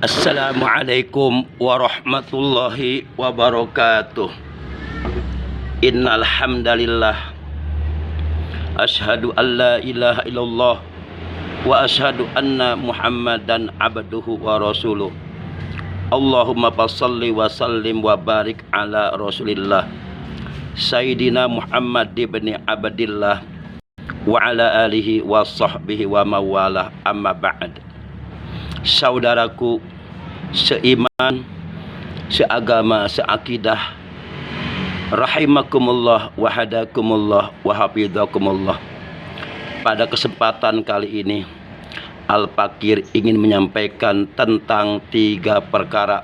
Assalamualaikum warahmatullahi wabarakatuh. Innal hamdalillah asyhadu an la ilaha illallah wa asyhadu anna Muhammadan abduhu wa rasuluh. Allahumma shalli wa sallim wa barik ala Rasulillah Sayyidina Muhammad ibn Abdillah wa ala alihi wa sahbihi wa mawalah, amma ba'd. Saudaraku seiman, seagama, seakidah, rahimakumullah wa hadakumullah wa hafidhakumullah. Pada kesempatan kali ini Al-Fakir ingin menyampaikan tentang 3 perkara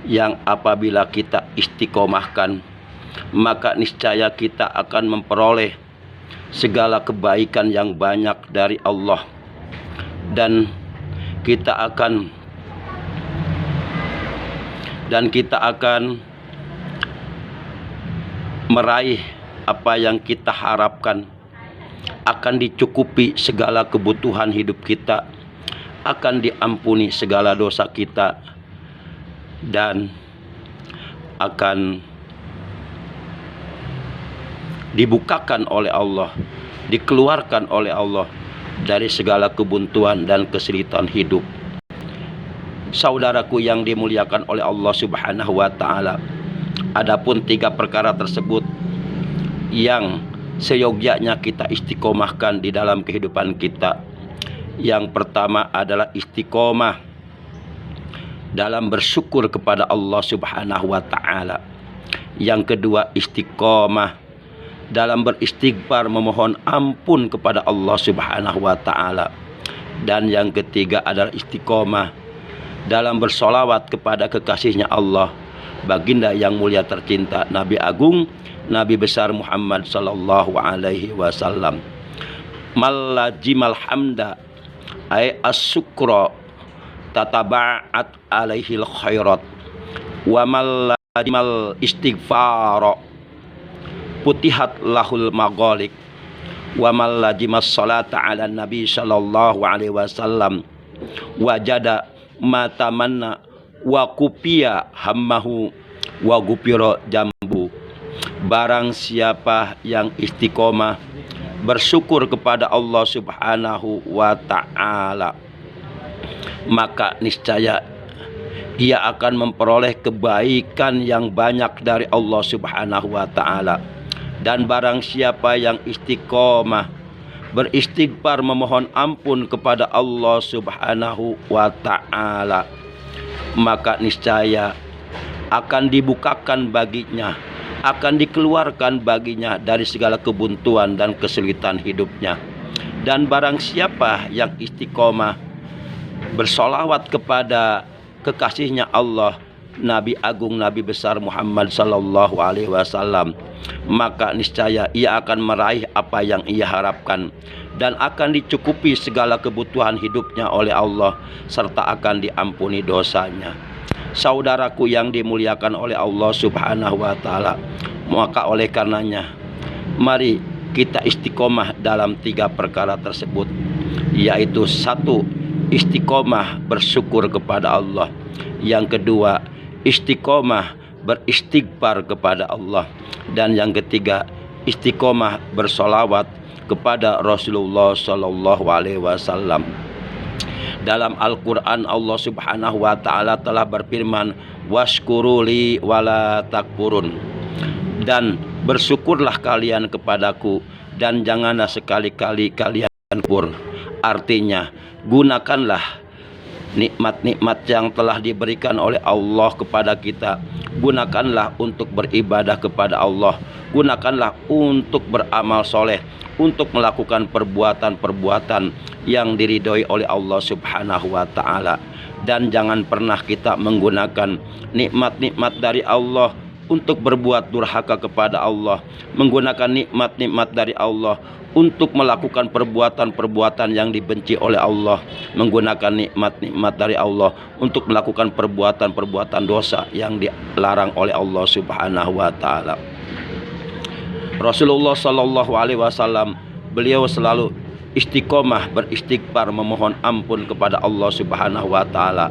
yang apabila kita istiqomahkan, maka niscaya kita akan memperoleh segala kebaikan yang banyak dari Allah, dan kita akan meraih apa yang kita harapkan, akan dicukupi segala kebutuhan hidup kita, akan diampuni segala dosa kita, dan akan dibukakan oleh Allah, dikeluarkan oleh Allah dari segala kebuntuan dan kesulitan hidup. Saudaraku yang dimuliakan oleh Allah Subhanahu wa ta'ala, adapun 3 perkara tersebut yang seyogyanya kita istiqomahkan di dalam kehidupan kita. Yang pertama adalah istiqomah dalam bersyukur kepada Allah Subhanahu wa ta'ala. Yang kedua, istiqomah dalam beristighfar, memohon ampun kepada Allah Subhanahu wa ta'ala. Dan yang ketiga adalah istiqomah dalam bersolawat kepada kekasihnya Allah, baginda yang mulia tercinta, Nabi Agung, Nabi besar Muhammad sallallahu alaihi wasallam. Malajimal hamda ay as-sukra tataba'at alaihil khairat, wa malajimal istighfara putihat lahul maghalik, wa malajimas salata ala nabi sallallahu alaihi wasallam wajada matamanna wa kupiya hammahu wa gupiro jambu. Barang siapa yang istiqomah bersyukur kepada Allah Subhanahu wa ta'ala, maka niscaya ia akan memperoleh kebaikan yang banyak dari Allah Subhanahu wa ta'ala. Dan barang siapa yang istiqomah beristighfar, memohon ampun kepada Allah Subhanahu wa ta'ala, maka niscaya akan dibukakan baginya, akan dikeluarkan baginya dari segala kebuntuan dan kesulitan hidupnya. Dan barang siapa yang istiqomah bersolawat kepada kekasihnya Allah, Nabi Agung, Nabi besar Muhammad sallallahu alaihi wasallam, maka niscaya ia akan meraih apa yang ia harapkan, dan akan dicukupi segala kebutuhan hidupnya oleh Allah, serta akan diampuni dosanya. Saudaraku yang dimuliakan oleh Allah Subhanahu wa ta'ala, maka oleh karenanya mari kita istiqomah dalam 3 perkara tersebut, yaitu 1, istiqomah bersyukur kepada Allah. Yang kedua, istiqomah beristighfar kepada Allah. Dan yang ketiga, istiqomah bersolawat kepada Rasulullah sallallahu alaihi wasallam. Dalam Al-Quran Allah Subhanahu wa ta'ala telah berfirman, washkuruli wala takfurun, dan bersyukurlah kalian kepadaku dan janganlah sekali-kali kalian kufur. Artinya, gunakanlah nikmat-nikmat yang telah diberikan oleh Allah kepada kita. Gunakanlah untuk beribadah kepada Allah, gunakanlah untuk beramal soleh, untuk melakukan perbuatan-perbuatan yang diridhoi oleh Allah Subhanahu wa ta'ala. Dan jangan pernah kita menggunakan nikmat-nikmat dari Allah untuk berbuat durhaka kepada Allah, menggunakan nikmat-nikmat dari Allah untuk melakukan perbuatan-perbuatan yang dibenci oleh Allah, menggunakan nikmat-nikmat dari Allah untuk melakukan perbuatan-perbuatan dosa yang dilarang oleh Allah Subhanahu wa ta'ala. Rasulullah sallallahu alaihi wasallam, beliau selalu istiqomah beristighfar, memohon ampun kepada Allah Subhanahu wa ta'ala.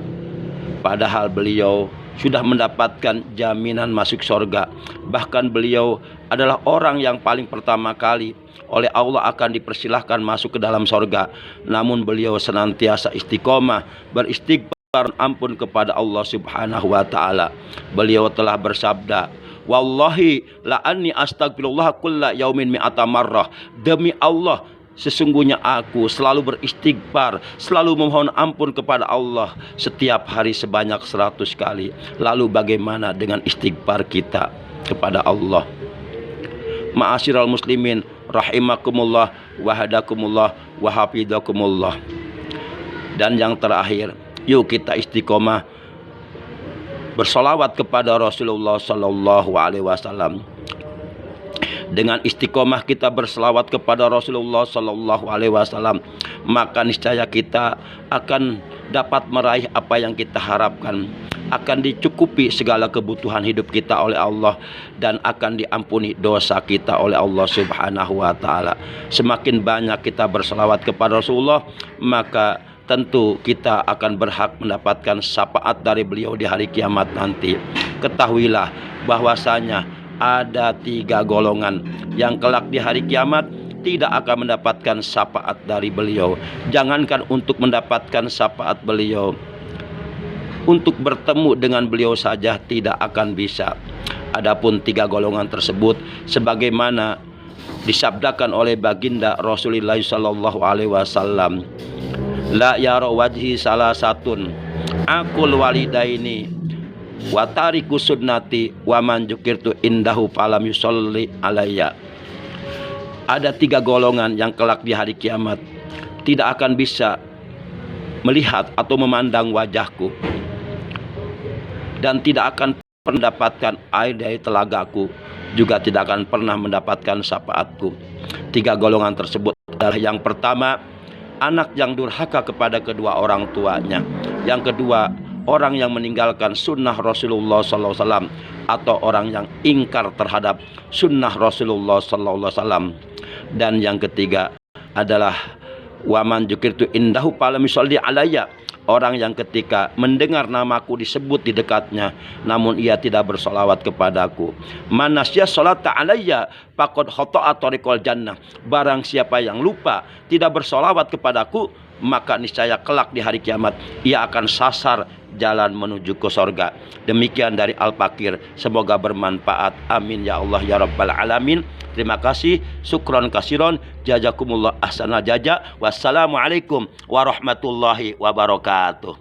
padahal beliau sudah mendapatkan jaminan masuk surga. Bahkan beliau adalah orang yang paling pertama kali oleh Allah akan dipersilahkan masuk ke dalam surga. Namun beliau senantiasa istiqomah, beristighfar ampun kepada Allah Subhanahu wa taala. Beliau telah bersabda, "Wallahi la anni astagfirullah kulla yaumin mi'ata marrah." Demi Allah, sesungguhnya aku selalu beristighfar, selalu memohon ampun kepada Allah setiap hari sebanyak 100 kali. Lalu bagaimana dengan istighfar kita kepada Allah? Ma'asyiral muslimin rahimakumullah wa hadakumullah wa hafizakumullah. Dan yang terakhir, yuk kita istiqomah bersolawat kepada Rasulullah sallallahu alaihi wasallam. Dengan istiqomah kita berselawat kepada Rasulullah sallallahu alaihi wasallam, maka niscaya kita akan dapat meraih apa yang kita harapkan, akan dicukupi segala kebutuhan hidup kita oleh Allah, dan akan diampuni dosa kita oleh Allah Subhanahu wa taala. Semakin banyak kita berselawat kepada Rasulullah, maka tentu kita akan berhak mendapatkan syafaat dari beliau di hari kiamat nanti. Ketahuilah bahwasanya ada 3 golongan yang kelak di hari kiamat tidak akan mendapatkan syafaat dari beliau. Jangankan untuk mendapatkan syafaat beliau, untuk bertemu dengan beliau saja tidak akan bisa. Adapun 3 golongan tersebut sebagaimana disabdakan oleh baginda Rasulullah sallallahu alaihi wasallam, la yara wajhi salasatun akul walidaini wa tariku sunnati wa man dzukirtu indahu falam yusolli alayya. Ada 3 golongan yang kelak di hari kiamat tidak akan bisa melihat atau memandang wajahku, dan tidak akan mendapatkan air dari telagaku, juga tidak akan pernah mendapatkan syafaatku. 3 golongan tersebut adalah: yang pertama, anak yang durhaka kepada kedua orang tuanya; yang kedua, orang yang meninggalkan sunnah Rasulullah SAW, atau orang yang ingkar terhadap sunnah Rasulullah SAW; dan yang ketiga adalah waman dzukirtu indahu falam yusolli alayya, orang yang ketika mendengar namaku disebut di dekatnya namun ia tidak bersolawat kepadaku. Man nasya sholata alayya faqad khata'a thariqal jannah, barang siapa yang lupa tidak bersolawat kepadaku, maka niscaya kelak di hari kiamat ia akan sasar jalan menuju ke sorga. Demikian dari Al-Fakir, semoga bermanfaat. Amin ya Allah ya Rabbal Alamin. Terima kasih, syukron kasiron, jazakumullah ahsanal jaza. Wassalamualaikum warahmatullahi wabarakatuh.